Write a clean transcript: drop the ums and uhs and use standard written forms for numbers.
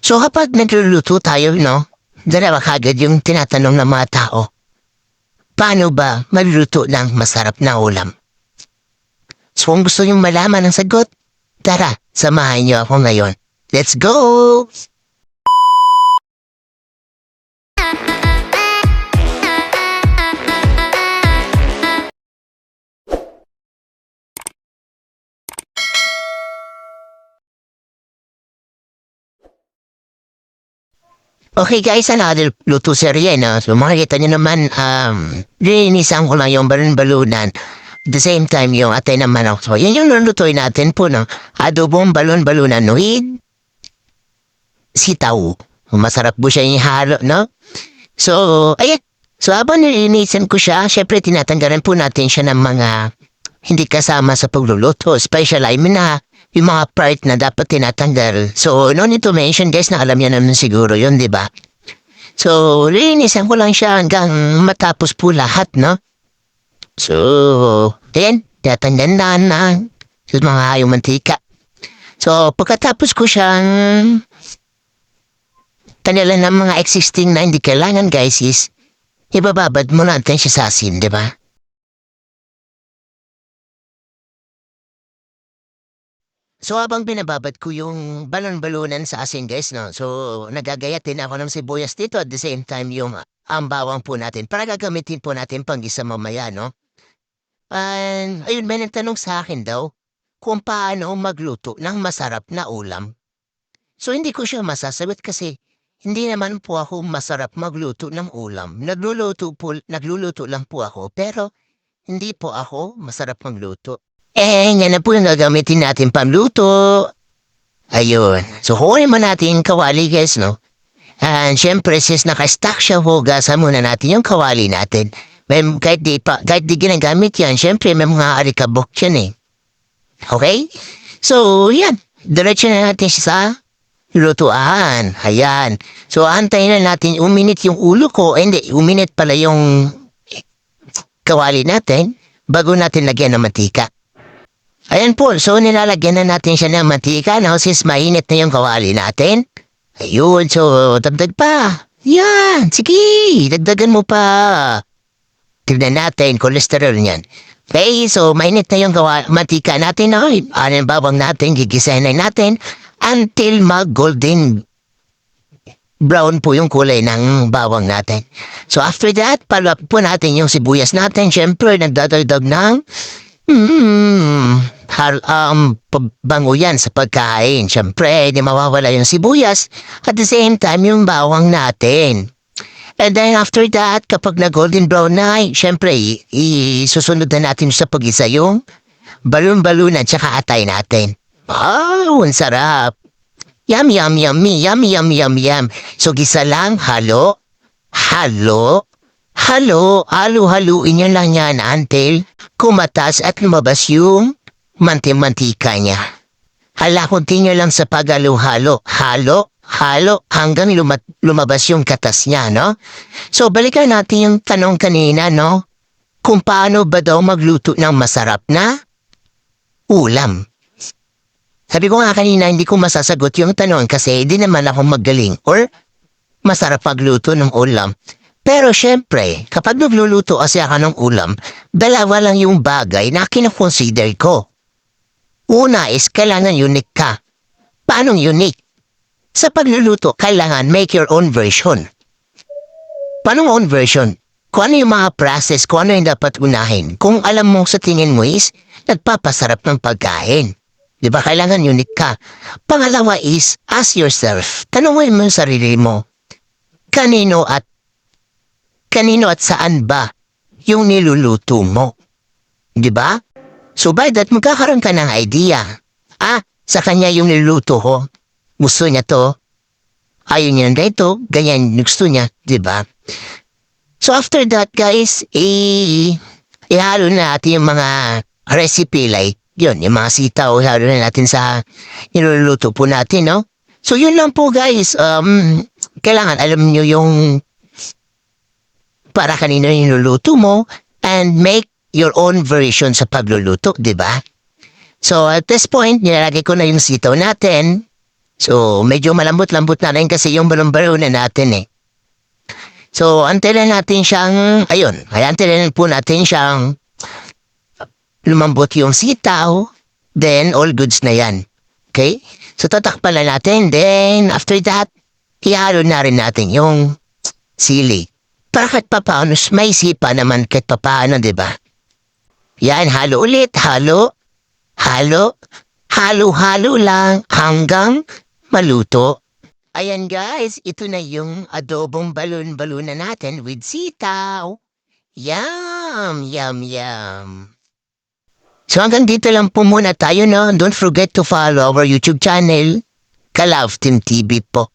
So kapag nagluluto tayo, no, dalawa kagad yung tinatanong ng mga tao, paano ba magluluto ng masarap na ulam? So kung gusto niyong malaman ang sagot, tara, samahan niyo ako ngayon. Let's go! Okay guys, another luto serye, no? So makikita niyo naman, linisan ko lang yung balon-balunan. At the same time, yung atay ng manok. So, yun yung lulutuin natin po, no? Adobong balon-balunan with sitaw. Masarap po siya yung halo, no? So, ayan. So, habang nilinisan ko siya, syempre tinatanggalan po natin siya ng mga hindi kasama sa pagluluto. Special, I mean na, yung mga part na dapat tinatanggal. So, no need to mention guys na alam niya naman siguro yun, di ba? So, linisan ko lang siya hanggang matapos po lahat, no? So, ayan, tatandaan na sa mga hayong mantika. So, pagkatapos ko siyang tanggalan ng mga existing na hindi kailangan guys is, ibababad mo natin siya sa asin, di ba? So habang binababad ko yung balon-balunan sa asin guys, no? So nagagayat din ako ng sibuyas dito at the same time yung ang bawang po natin para gagamitin po natin panggisa mamaya, no? And ayun, may nagtanong sa akin daw kung paano magluto ng masarap na ulam. So hindi ko siya masasagot kasi hindi naman po ako masarap magluto ng ulam. Nagluluto lang po ako pero hindi po ako masarap magluto. Yan na po yung gagamitin natin pamluto. Ayun. So, kunin mo natin yung kawali, guys, no? And syempre, since naka-stack siya, hugasan muna natin yung kawali natin. Kahit di ginagamit yan, syempre, may mga alikabok yan, eh. Okay? So, yan. Diretso na natin siya sa lutuan. Ayan. So, antayin na natin uminit yung ulo ko. Hindi, uminit pala yung kawali natin bago natin lagyan ng mantika. Ayan po, so nilalagyan na natin siya ng mantika, no? Since mainit na yung kawali natin. Ayun, so dagdag pa. Yan, sige, dagdagan mo pa. Tignan natin, cholesterol niyan. Okay, so mainit na yung mantika natin, no? Anong bawang natin, gigisahin na natin until mag-golden brown po yung kulay ng bawang natin. So after that, palap po natin yung sibuyas natin. Siyempre, nagdadagdag ng bango yan sa pagkain. Siyempre, di mawawala yung sibuyas. At the same time, yung bawang natin. And then after that, kapag na golden brown na, siyempre, isusunod na natin sa pag-isa yung balon-balunan tsaka atay natin. Wow, ang sarap. Yum, yum, yummy, yummy, yum, yum, yum. So, gisa lang, halo, haluin niya lang yan until kumatas at lumabas yung mantika niya. Continue lang sa paghalo-halo. Halo, hanggang lumabas yung katas niya, no? So, balikan natin yung tanong kanina, no? Kung paano ba daw magluto ng masarap na ulam. Sabi ko nga kanina, hindi ko masasagot yung tanong kasi di naman ako magaling or masarap magluto ng ulam. Pero syempre, kapag nagluluto kasi ako ng ulam, dalawa lang yung bagay na kinakonsider ko. Una is kailangan unique ka. Paanong unique? Sa pagluluto, kailangan make your own version. Paanong own version? Kung ano yung mga process, kung ano yung dapat unahin. Kung alam mo sa tingin mo is, nagpapasarap ng pagkain. Di ba kailangan unique ka? Pangalawa is, ask yourself. Tanungin mo yung sarili mo. Kanino at saan ba yung niluluto mo? Di ba? So by that, magkakaroon ka ng idea. Sa kanya yung niluluto ko. Gusto niya to. Ayaw niya na ito. Ganyan gusto niya. Di ba? So after that, guys, ihalo na natin yung mga recipe like yun, yung mga sitaw, ihalo na natin sa niluluto po natin, no? So yun lang po, guys. Kailangan alam niyo yung para kanino niluluto mo and make your own version sa pagluluto, di ba? So at this point, nilalagay ko na yung sitaw natin. So, medyo malambot-lambot na rin kasi yung balon-balunan natin eh. So, antayin natin siyang, ayun, ay antayin po natin siyang lumambot yung sitaw, then all goods na yan. Okay? So, tatakpan na natin, then after that, ihalo na rin natin yung sili. Para kahit papaano, may sipa naman kahit papaano, di ba? Yan, halo ulit, halo, halo, halo-halo lang hanggang maluto. Ayan guys, ito na yung adobong balon-balunan natin with sitaw. Yum, yum, yum. So hanggang dito lang po muna tayo, no? Don't forget to follow our YouTube channel, Kalove Team TV po.